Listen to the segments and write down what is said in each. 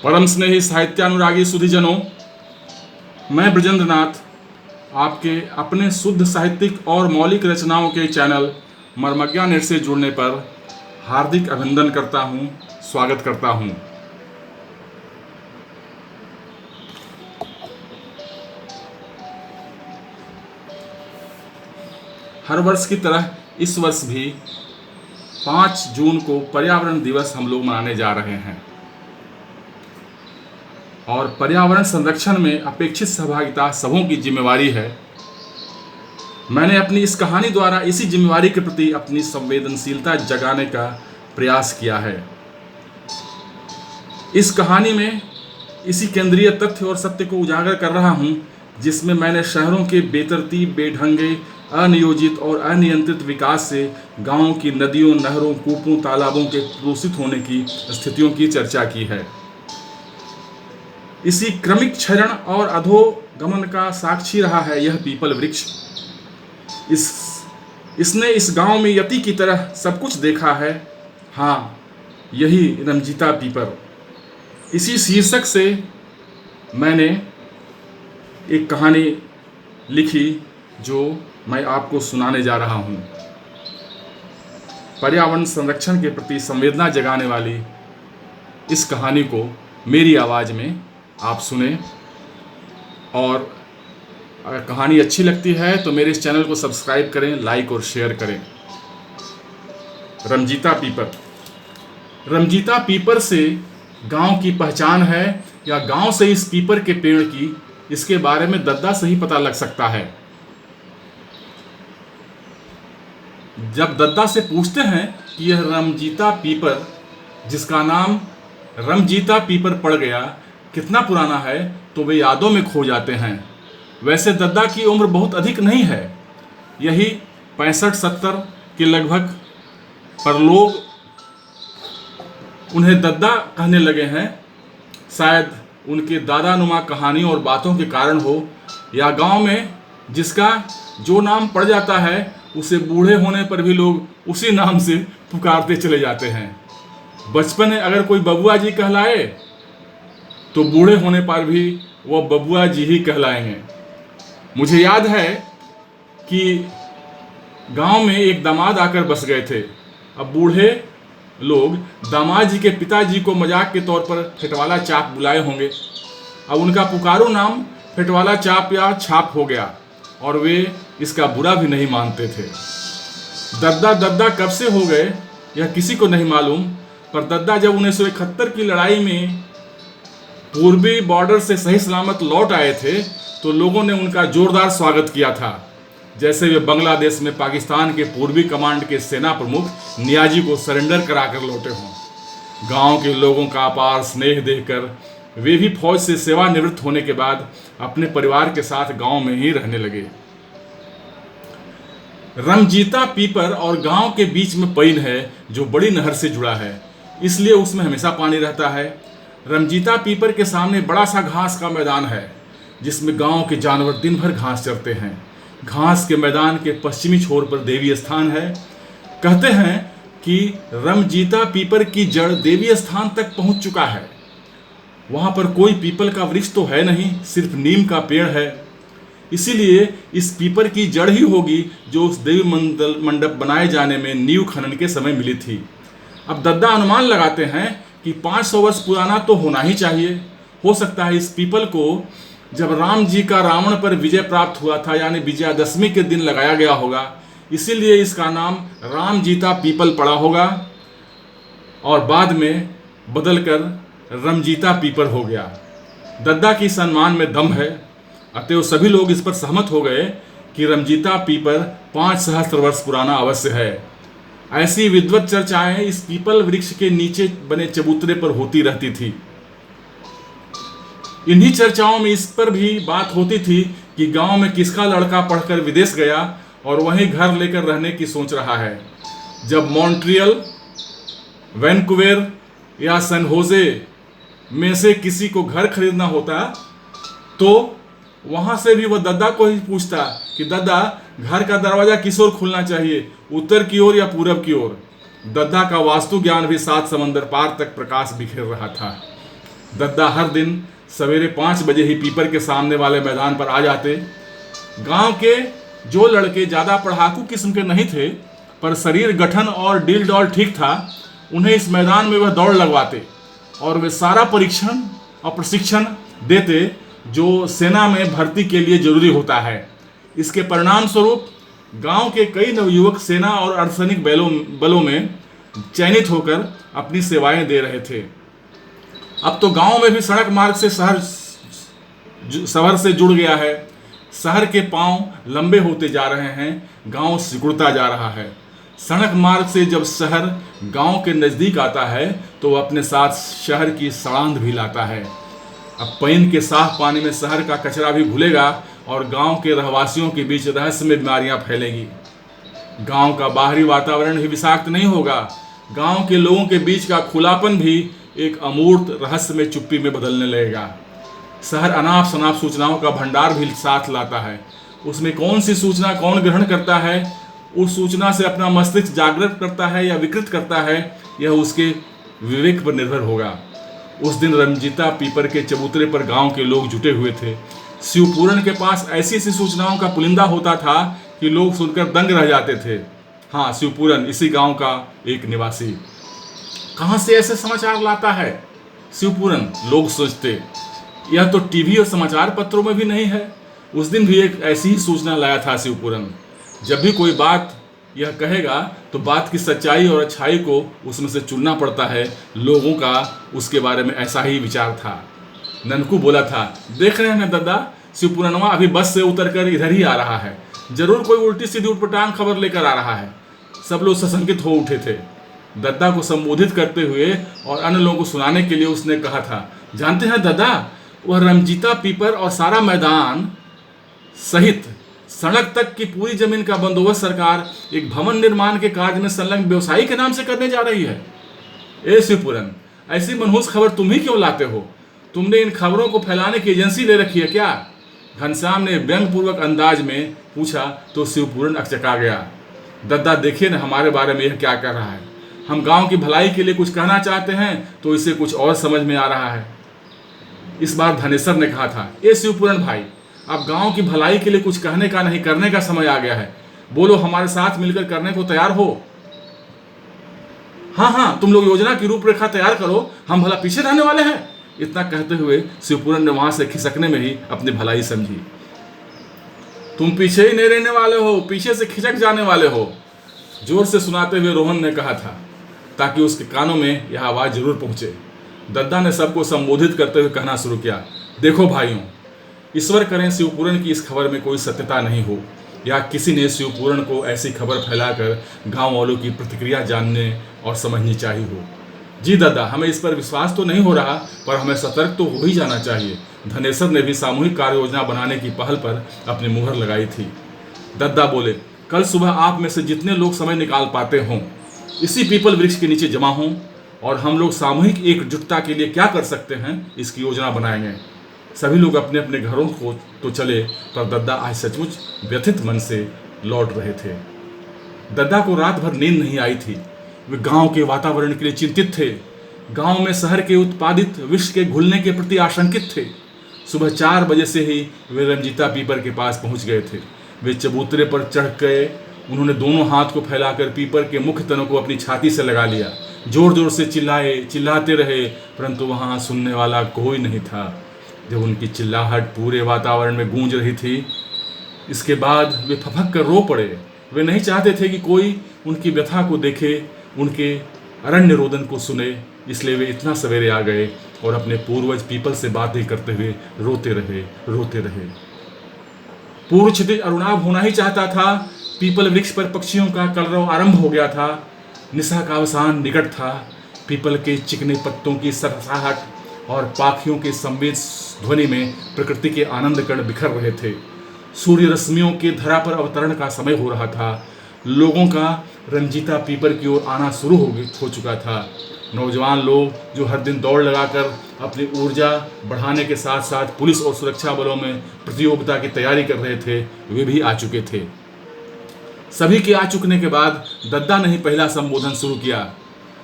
परम स्नेही साहित्यानुरागी सुधीजनों, मैं ब्रजेंद्र नाथ आपके अपने शुद्ध साहित्यिक और मौलिक रचनाओं के चैनल मर्मज्ञा नेट से जुड़ने पर हार्दिक अभिनंदन करता हूं, स्वागत करता हूं। हर वर्ष की तरह इस वर्ष भी 5 जून को पर्यावरण दिवस हम लोग मनाने जा रहे हैं और पर्यावरण संरक्षण में अपेक्षित सहभागिता सबों की जिम्मेवारी है। मैंने अपनी इस कहानी द्वारा इसी जिम्मेवारी के प्रति अपनी संवेदनशीलता जगाने का प्रयास किया है। इस कहानी में इसी केंद्रीय तथ्य और सत्य को उजागर कर रहा हूं, जिसमें मैंने शहरों के बेतरतीब, बेढंगे, अनियोजित और अनियंत्रित विकास से गांवों की नदियों, नहरों, कूपों, तालाबों के प्रदूषित होने की स्थितियों की चर्चा की है। इसी क्रमिक क्षरण और अधोगमन का साक्षी रहा है यह पीपल वृक्ष। इसने इस गांव में यति की तरह सब कुछ देखा है। हाँ, यही रमजीता पीपर। इसी शीर्षक से मैंने एक कहानी लिखी जो मैं आपको सुनाने जा रहा हूँ। पर्यावरण संरक्षण के प्रति संवेदना जगाने वाली इस कहानी को मेरी आवाज़ में आप सुने, और अगर कहानी अच्छी लगती है तो मेरे इस चैनल को सब्सक्राइब करें, लाइक और शेयर करें। रमजीता पीपर। रमजीता पीपर से गांव की पहचान है या गांव से इस पीपर के पेड़ की, इसके बारे में दद्दा से ही पता लग सकता है। जब दद्दा से पूछते हैं कि यह रमजीता पीपर, जिसका नाम रमजीता पीपर पड़ गया, कितना पुराना है, तो वे यादों में खो जाते हैं। वैसे दद्दा की उम्र बहुत अधिक नहीं है, यही 65-70 के लगभग, पर लोग उन्हें दद्दा कहने लगे हैं। शायद उनके दादानुमा कहानियों और बातों के कारण हो, या गांव में जिसका जो नाम पड़ जाता है उसे बूढ़े होने पर भी लोग उसी नाम से पुकारते चले जाते हैं। बचपन में अगर कोई बबुआ जी कहलाए तो बूढ़े होने पर भी वह बबुआ जी ही कहलाएंगे। मुझे याद है कि गांव में एक दामाद आकर बस गए थे। अब बूढ़े लोग दामाद जी के पिताजी को मजाक के तौर पर फेटवाला चाप बुलाए होंगे। अब उनका पुकारू नाम फेटवाला चाप या छाप हो गया और वे इसका बुरा भी नहीं मानते थे। दद्दा कब से हो गए यह किसी को नहीं मालूम, पर दद्दा जब 1971 की लड़ाई में पूर्वी बॉर्डर से सही सलामत लौट आए थे तो लोगों ने उनका जोरदार स्वागत किया था, जैसे वे बांग्लादेश में पाकिस्तान के पूर्वी कमांड के सेना प्रमुख नियाजी को सरेंडर कराकर लौटे हों। गांव के लोगों का अपार स्नेह देखकर वे भी फौज से सेवानिवृत्त होने के बाद अपने परिवार के साथ गांव में ही रहने लगे। रमजीता पीपर और गांव के बीच में पैन है जो बड़ी नहर से जुड़ा है, इसलिए उसमें हमेशा पानी रहता है। रमजीता पीपर के सामने बड़ा सा घास का मैदान है, जिसमें गांव के जानवर दिन भर घास चरते हैं। घास के मैदान के पश्चिमी छोर पर देवी स्थान है। कहते हैं कि रमजीता पीपर की जड़ देवी स्थान तक पहुंच चुका है। वहां पर कोई पीपल का वृक्ष तो है नहीं, सिर्फ नीम का पेड़ है। इसीलिए इस पीपर की जड़ ही होगी जो उस देवी मंडप बनाए जाने में नींव खनन के समय मिली थी। अब दद्दा अनुमान लगाते हैं कि 500 वर्ष पुराना तो होना ही चाहिए। हो सकता है इस पीपल को जब राम जी का रावण पर विजय प्राप्त हुआ था, यानी विजयादशमी के दिन लगाया गया होगा, इसीलिए इसका नाम रामजीता पीपल पड़ा होगा और बाद में बदलकर रमजीता पीपर हो गया। दद्दा की सम्मान में दम है, अतएव सभी लोग इस पर सहमत हो गए कि रमजीता पीपर 5 सहस्त्र वर्ष पुराना अवश्य है। ऐसी विद्वत चर्चाएं इस पीपल वृक्ष के नीचे बने चबूतरे पर होती रहती थी। इन्हीं चर्चाओं में इस पर भी बात होती थी कि गांव में किसका लड़का पढ़कर विदेश गया और वहीं घर लेकर रहने की सोच रहा है। जब मॉन्ट्रियल, वैनकूवर या सैन होजे में से किसी को घर खरीदना होता तो वहां से भी वह दद्दा को ही पूछता कि दद्दा, घर का दरवाजा किस ओर खुलना चाहिए, उत्तर की ओर या पूरब की ओर। दद्दा का वास्तु ज्ञान भी 7 समंदर पार तक प्रकाश बिखेर रहा था। दद्दा हर दिन सवेरे 5 बजे ही पीपर के सामने वाले मैदान पर आ जाते। गांव के जो लड़के ज़्यादा पढ़ाकू किस्म के नहीं थे पर शरीर गठन और डील डॉल ठीक था, उन्हें इस मैदान में वह दौड़ लगवाते और वे सारा परीक्षण और प्रशिक्षण देते जो सेना में भर्ती के लिए जरूरी होता है। इसके परिणाम स्वरूप गांव के कई नवयुवक सेना और अर्धसैनिक बलों में चयनित होकर अपनी सेवाएं दे रहे थे। अब तो गांव में भी सड़क मार्ग से शहर से जुड़ गया है। शहर के पांव लंबे होते जा रहे हैं, गांव सिकुड़ता जा रहा है। सड़क मार्ग से जब शहर गांव के नज़दीक आता है तो वह अपने साथ शहर की सड़ांध भी लाता है। अब पैन के साफ पानी में शहर का कचरा भी घुलेगा और गांव के रहवासियों के बीच रहस्यमय बीमारियां फैलेंगी। गांव का बाहरी वातावरण ही विषाक्त नहीं होगा, गांव के लोगों के बीच का खुलापन भी एक अमूर्त रहस्यमय चुप्पी में बदलने लगेगा। शहर अनाप शनाप सूचनाओं का भंडार भी साथ लाता है। उसमें कौन सी सूचना कौन ग्रहण करता है, उस सूचना से अपना मस्तिष्क जागृत करता है या विकृत करता है, यह उसके विवेक पर निर्भर होगा। उस दिन रंजीता पीपर के चबूतरे पर गांव के लोग जुटे हुए थे। शिवपूरण के पास ऐसी ऐसी सूचनाओं का पुलिंदा होता था कि लोग सुनकर दंग रह जाते थे। हाँ, शिवपूरण इसी गांव का एक निवासी। कहाँ से ऐसे समाचार लाता है शिवपूरण, लोग सोचते। यह तो टीवी और समाचार पत्रों में भी नहीं है। उस दिन भी एक ऐसी ही सूचना लाया था शिवपूरण। जब भी कोई बात यह कहेगा तो बात की सच्चाई और अच्छाई को उसमें से चुनना पड़ता है। लोगों का उसके बारे में ऐसा ही विचार था। ननकू बोला था, देख रहे हैं ना दद्दा, शिवपूरणवा अभी बस से उतरकर इधर ही आ रहा है। जरूर कोई उल्टी सीधी उटपटांग खबर लेकर आ रहा है। सब लोग सशंकित हो उठे थे। दद्दा को संबोधित करते हुए और अन्य लोगों को सुनाने के लिए उसने कहा था, जानते हैं दद्दा, वह रंजीता पीपर और सारा मैदान सहित सड़क तक की पूरी जमीन का बंदोबस्त सरकार एक भवन निर्माण के कार्य में संलग्न व्यवसायी के नाम से करने जा रही है। ए शिवपूरण, ऐसी मनहूस खबर तुम ही क्यों लाते हो? तुमने इन खबरों को फैलाने की एजेंसी ले रखी है क्या? घनश्याम ने व्यंग्यपूर्वक अंदाज में पूछा तो शिवपूरण अकचका गया। दद्दा, देखिए न हमारे बारे में यह क्या कह रहा है। हम गांव की भलाई के लिए कुछ कहना चाहते हैं तो इसे कुछ और समझ में आ रहा है। इस बार धनेश्वर ने कहा था, ए शिवपूरण भाई, अब गांव की भलाई के लिए कुछ कहने का नहीं करने का समय आ गया है। बोलो, हमारे साथ मिलकर करने को तैयार हो? हाँ हाँ, तुम लोग योजना की रूपरेखा तैयार करो, हम भला पीछे रहने वाले हैं। इतना कहते हुए शिवपूरण ने वहां से खिसकने में ही अपनी भलाई समझी। तुम पीछे ही नहीं रहने वाले हो, पीछे से खिसक जाने वाले हो, जोर से सुनाते हुए रोहन ने कहा था, ताकि उसके कानों में यह आवाज़ जरूर पहुंचे। दद्दा ने सबको संबोधित करते हुए कहना शुरू किया, देखो भाइयों, ईश्वर करें शिवपूरण की इस खबर में कोई सत्यता नहीं हो या किसी ने शिवपूरण को ऐसी खबर फैलाकर गांव वालों की प्रतिक्रिया जानने और समझनी चाहिए हो। जी दद्दा, हमें इस पर विश्वास तो नहीं हो रहा, पर हमें सतर्क तो हो ही जाना चाहिए। धनेश्वर ने भी सामूहिक कार्य योजना बनाने की पहल पर अपनी मुहर लगाई थी। दद्दा बोले, कल सुबह आप में से जितने लोग समय निकाल पाते हों, इसी पीपल वृक्ष के नीचे जमा हों और हम लोग सामूहिक एकजुटता के लिए क्या कर सकते हैं इसकी योजना बनाएंगे। सभी लोग अपने अपने घरों को तो चले, पर दद्दा आज सचमुच व्यथित मन से लौट रहे थे। दद्दा को रात भर नींद नहीं आई थी। वे गांव के वातावरण के लिए चिंतित थे। गांव में शहर के उत्पादित विष के घुलने के प्रति आशंकित थे। सुबह 4 बजे से ही वे रंजीता पीपर के पास पहुंच गए थे। वे चबूतरे पर चढ़ गए। उन्होंने दोनों हाथ को फैलाकर पीपर के मुख्य तनों को अपनी छाती से लगा लिया। जोर जोर से चिल्लाते रहे, परंतु वहां सुनने वाला कोई नहीं था। जब उनकी चिल्लाहट पूरे वातावरण में गूंज रही थी, इसके बाद वे फफक कर रो पड़े। वे नहीं चाहते थे कि कोई उनकी व्यथा को देखे, उनके अरण्य रोदन को सुने, इसलिए वे इतना सवेरे आ गए और अपने पूर्वज पीपल से बातें करते हुए रोते रहे। पूर्व क्षितिज अरुणाभ होना ही चाहता था। पीपल वृक्ष पर पक्षियों का कलरव आरंभ हो गया था। निशा का अवसान निकट था। पीपल के चिकने पत्तों की सरसराहट और पाखियों के संवेद ध्वनि में प्रकृति के आनंद कण बिखर रहे थे। सूर्य रश्मियों के धरा पर अवतरण का समय हो रहा था। लोगों का रंजीता पीपर की ओर आना शुरू हो चुका था। नौजवान लोग जो हर दिन दौड़ लगाकर अपनी ऊर्जा बढ़ाने के साथ साथ पुलिस और सुरक्षा बलों में प्रतियोगिता की तैयारी कर रहे थे, वे भी आ चुके थे। सभी के आ चुकने के बाद दद्दा ने ही पहला संबोधन शुरू किया।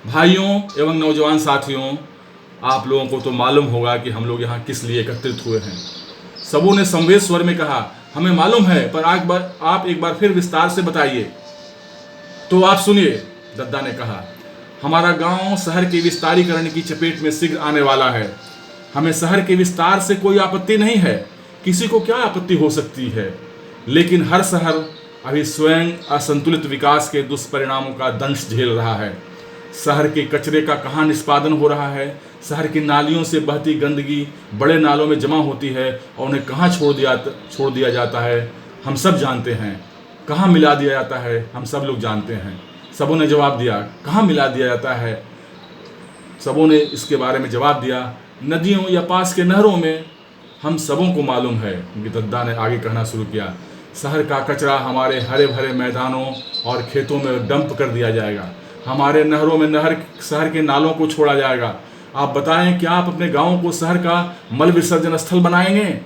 भाइयों एवं नौजवान साथियों, आप लोगों को तो मालूम होगा कि हम लोग यहाँ किस लिए एकत्रित हुए हैं। सबों ने संवेद स्वर में कहा, हमें मालूम है, पर आप एक बार फिर विस्तार से बताइए। तो आप सुनिए, दद्दा ने कहा, हमारा गांव शहर के विस्तारीकरण की चपेट में शीघ्र आने वाला है। हमें शहर के विस्तार से कोई आपत्ति नहीं है, किसी को क्या आपत्ति हो सकती है, लेकिन हर शहर अभी स्वयं असंतुलित विकास के दुष्परिणामों का दंश झेल रहा है। शहर के कचरे का कहाँ निष्पादन हो रहा है, शहर की नालियों से बहती गंदगी बड़े नालों में जमा होती है और उन्हें कहाँ छोड़ दिया जाता है, हम सब जानते हैं। कहाँ मिला दिया जाता है, हम सब लोग जानते हैं। सबों ने जवाब दिया, कहाँ मिला दिया जाता है? सबों ने इसके बारे में जवाब दिया, नदियों या पास के नहरों में। हम सबों को मालूम है। दद्दा ने आगे कहना शुरू किया, शहर का कचरा हमारे हरे भरे मैदानों और खेतों में डंप कर दिया जाएगा, हमारे नहरों में शहर के नालों को छोड़ा जाएगा। आप बताएं, क्या आप अपने गांव को शहर का मल विसर्जन स्थल बनाएंगे?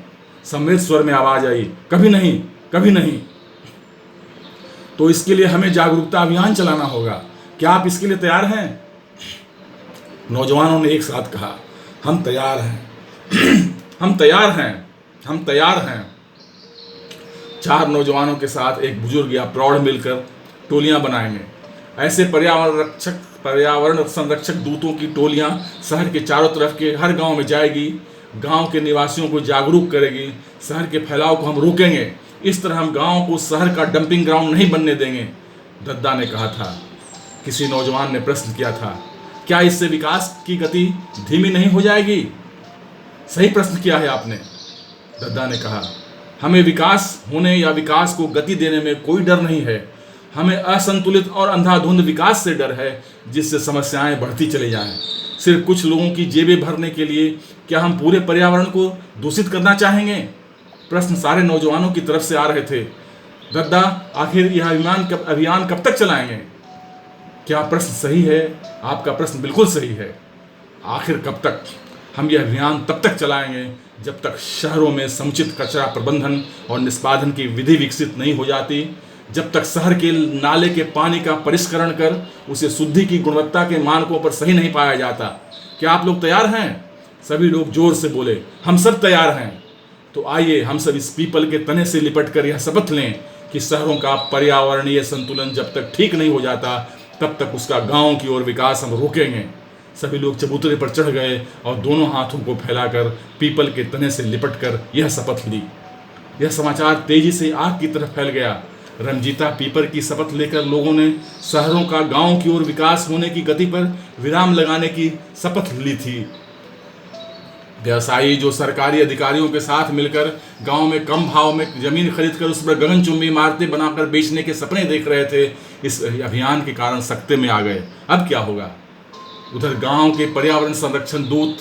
संवेद स्वर में आवाज आई, कभी नहीं, कभी नहीं। तो इसके लिए हमें जागरूकता अभियान चलाना होगा। क्या आप इसके लिए तैयार हैं? नौजवानों ने एक साथ कहा, हम तैयार हैं। हम तैयार हैं, हम तैयार हैं। चार नौजवानों के साथ एक बुजुर्ग या प्रौढ़ मिलकर टोलियां बनाएंगे। ऐसे पर्यावरण संरक्षक दूतों की टोलियां शहर के चारों तरफ के हर गांव में जाएगी, गांव के निवासियों को जागरूक करेगी, शहर के फैलाव को हम रोकेंगे। इस तरह हम गांव को शहर का डंपिंग ग्राउंड नहीं बनने देंगे, दद्दा ने कहा था। किसी नौजवान ने प्रश्न किया था, क्या इससे विकास की गति धीमी नहीं हो जाएगी? सही प्रश्न किया है आपने, दद्दा ने कहा। हमें विकास होने या विकास को गति देने में कोई डर नहीं है। हमें असंतुलित और अंधाधुंध विकास से डर है, जिससे समस्याएं बढ़ती चली जाएं। सिर्फ कुछ लोगों की जेबें भरने के लिए क्या हम पूरे पर्यावरण को दूषित करना चाहेंगे? प्रश्न सारे नौजवानों की तरफ से आ रहे थे। दद्दा, आखिर यह अभियान कब तक चलाएंगे? क्या प्रश्न सही है? आपका प्रश्न बिल्कुल सही है। आखिर कब तक? हम यह अभियान तब तक चलाएंगे जब तक शहरों में समुचित कचरा प्रबंधन और निष्पादन की विधि विकसित नहीं हो जाती, जब तक शहर के नाले के पानी का परिष्करण कर उसे शुद्धि की गुणवत्ता के मानकों पर सही नहीं पाया जाता। क्या आप लोग तैयार हैं? सभी लोग जोर से बोले, हम सब तैयार हैं। तो आइए हम सब इस पीपल के तने से लिपट कर यह शपथ लें कि शहरों का पर्यावरणीय संतुलन जब तक ठीक नहीं हो जाता, तब तक उसका गांव की ओर विकास हम रोकेंगे। सभी लोग चबूतरे पर चढ़ गए और दोनों हाथों को फैलाकर पीपल के तने से लिपटकर यह शपथ ली। यह समाचार तेजी से आग की तरफ फैल गया। रंजीता पीपर की शपथ लेकर लोगों ने शहरों का गांव की ओर विकास होने की गति पर विराम लगाने की शपथ ली थी। व्यवसायी जो सरकारी अधिकारियों के साथ मिलकर गांव में कम भाव में जमीन खरीदकर उस पर गगनचुंबी इमारतें बनाकर बेचने के सपने देख रहे थे, इस अभियान के कारण सकते में आ गए। अब क्या होगा? उधर गांव के पर्यावरण संरक्षण दूत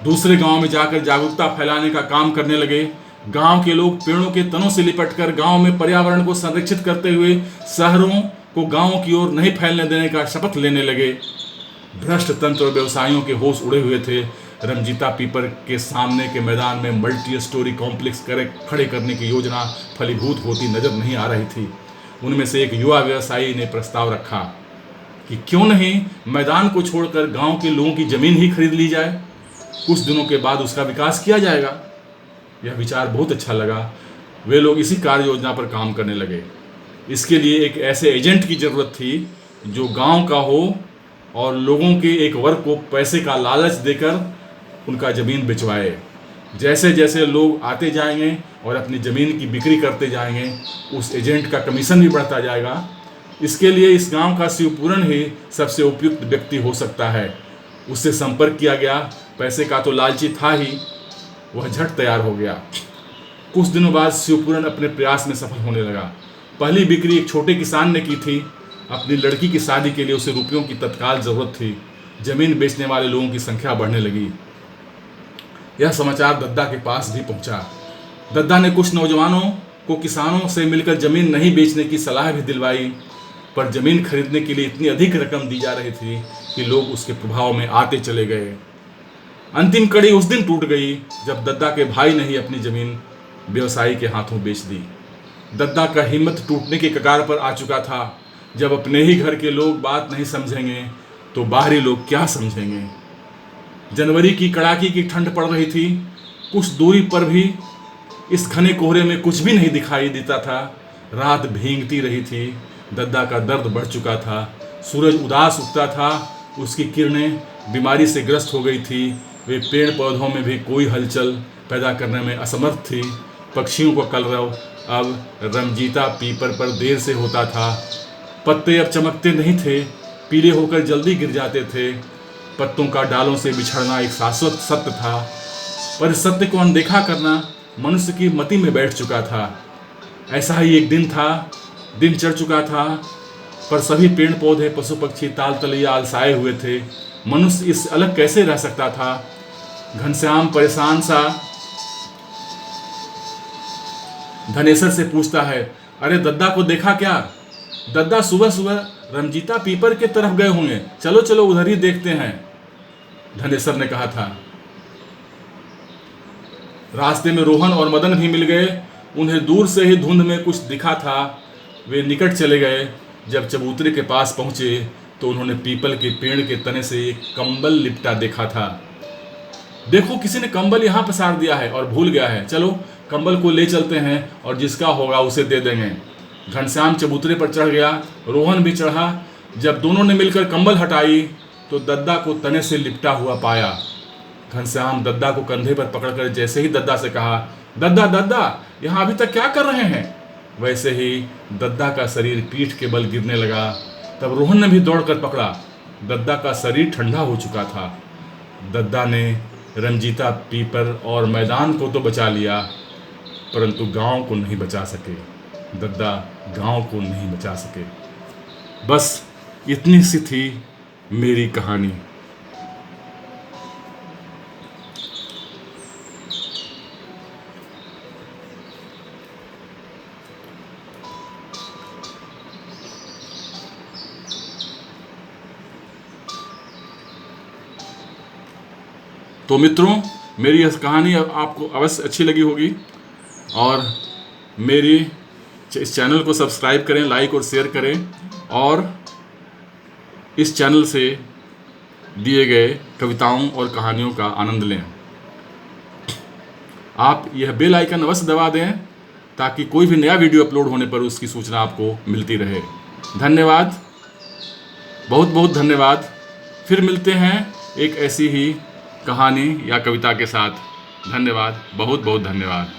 दूसरे गांव में जाकर जागरूकता फैलाने का काम करने लगे। गांव के लोग पेड़ों के तनों से लिपटकर गांव में पर्यावरण को संरक्षित करते हुए शहरों को गांव की ओर नहीं फैलने देने का शपथ लेने लगे। भ्रष्ट तंत्र और व्यवसायियों के होश उड़े हुए थे। रंजीता पीपर के सामने के मैदान में मल्टी स्टोरी कॉम्प्लेक्स खड़े करने की योजना फलीभूत होती नजर नहीं आ रही थी। उनमें से एक युवा व्यवसायी ने प्रस्ताव रखा कि क्यों नहीं मैदान को छोड़कर गांव के लोगों की जमीन ही खरीद ली जाए, कुछ दिनों के बाद उसका विकास किया जाएगा। यह विचार बहुत अच्छा लगा। वे लोग इसी कार्य योजना पर काम करने लगे। इसके लिए एक ऐसे एजेंट की जरूरत थी जो गांव का हो और लोगों के एक वर्ग को पैसे का लालच देकर उनका ज़मीन बिचवाए। जैसे जैसे लोग आते जाएंगे और अपनी ज़मीन की बिक्री करते जाएंगे, उस एजेंट का कमीशन भी बढ़ता जाएगा। इसके लिए इस गांव का शिवपुरण ही सबसे उपयुक्त व्यक्ति हो सकता है। उससे संपर्क किया गया। पैसे का तो लालची था ही, वह झट तैयार हो गया। कुछ दिनों बाद शिवपुरण अपने प्रयास में सफल होने लगा। पहली बिक्री एक छोटे किसान ने की थी। अपनी लड़की की शादी के लिए उसे रुपयों की तत्काल ज़रूरत थी। ज़मीन बेचने वाले लोगों की संख्या बढ़ने लगी। यह समाचार दद्दा के पास भी पहुंचा। दद्दा ने कुछ नौजवानों को किसानों से मिलकर ज़मीन नहीं बेचने की सलाह भी दिलवाई, पर ज़मीन खरीदने के लिए इतनी अधिक रकम दी जा रही थी कि लोग उसके प्रभाव में आते चले गए। अंतिम कड़ी उस दिन टूट गई जब दद्दा के भाई ने ही अपनी ज़मीन व्यवसायी के हाथों बेच दी। दद्दा का हिम्मत टूटने के कगार पर आ चुका था। जब अपने ही घर के लोग बात नहीं समझेंगे तो बाहरी लोग क्या समझेंगे। जनवरी की कड़ाकी की ठंड पड़ रही थी। कुछ दूरी पर भी इस घने कोहरे में कुछ भी नहीं दिखाई देता था। रात भींगती रही थी। दद्दा का दर्द बढ़ चुका था। सूरज उदास उगता था। उसकी किरणें बीमारी से ग्रस्त हो गई थी। वे पेड़ पौधों में भी कोई हलचल पैदा करने में असमर्थ थी। पक्षियों का कलरव अब रमजीता पीपर पर देर से होता था। पत्ते अब चमकते नहीं थे, पीले होकर जल्दी गिर जाते थे। पत्तों का डालों से बिछड़ना एक शाश्वत सत्य था, पर इस सत्य को अनदेखा करना मनुष्य की मति में बैठ चुका था। ऐसा ही एक दिन था। दिन चढ़ चुका था, पर सभी पेड़ पौधे पशु पक्षी ताल तलैया अलसाए हुए थे। मनुष्य इससे अलग कैसे रह सकता था? घनश्याम परेशान सा धनेश्वर से पूछता है, अरे दद्दा को देखा क्या? दद्दा सुबह सुबह रमजीता पीपर के तरफ गए होंगे, चलो चलो उधर ही देखते हैं, धनेश्वर ने कहा था। रास्ते में रोहन और मदन भी मिल गए। उन्हें दूर से ही धुंध में कुछ दिखा था। वे निकट चले गए। जब चबूतरे के पास पहुंचे तो उन्होंने पीपल के पेड़ के तने से एक कंबल लिपटा देखा था। देखो, किसी ने कंबल यहाँ पसार दिया है और भूल गया है। चलो कंबल को ले चलते हैं और जिसका होगा उसे दे देंगे। घनश्याम चबूतरे पर चढ़ गया। रोहन भी चढ़ा। जब दोनों ने मिलकर कंबल हटाई तो दद्दा को तने से लिपटा हुआ पाया। घनश्याम दद्दा को कंधे पर पकड़कर जैसे ही दद्दा से कहा, दद्दा दद्दा यहाँ अभी तक क्या कर रहे हैं, वैसे ही दद्दा का शरीर पीठ के बल गिरने लगा। तब रोहन ने भी दौड़कर पकड़ा। दद्दा का शरीर ठंडा हो चुका था। दद्दा ने रंजीता पीपर और मैदान को तो बचा लिया, परंतु गांव को नहीं बचा सके। दद्दा गांव को नहीं बचा सके। बस इतनी सी थी मेरी कहानी। तो मित्रों, मेरी यह कहानी आपको अवश्य अच्छी लगी होगी और मेरी इस चैनल को सब्सक्राइब करें, लाइक और शेयर करें और इस चैनल से दिए गए कविताओं और कहानियों का आनंद लें। आप यह बेल आइकन अवश्य दबा दें ताकि कोई भी नया वीडियो अपलोड होने पर उसकी सूचना आपको मिलती रहे। धन्यवाद, बहुत बहुत धन्यवाद। फिर मिलते हैं एक ऐसी ही कहानी या कविता के साथ। धन्यवाद, बहुत बहुत धन्यवाद।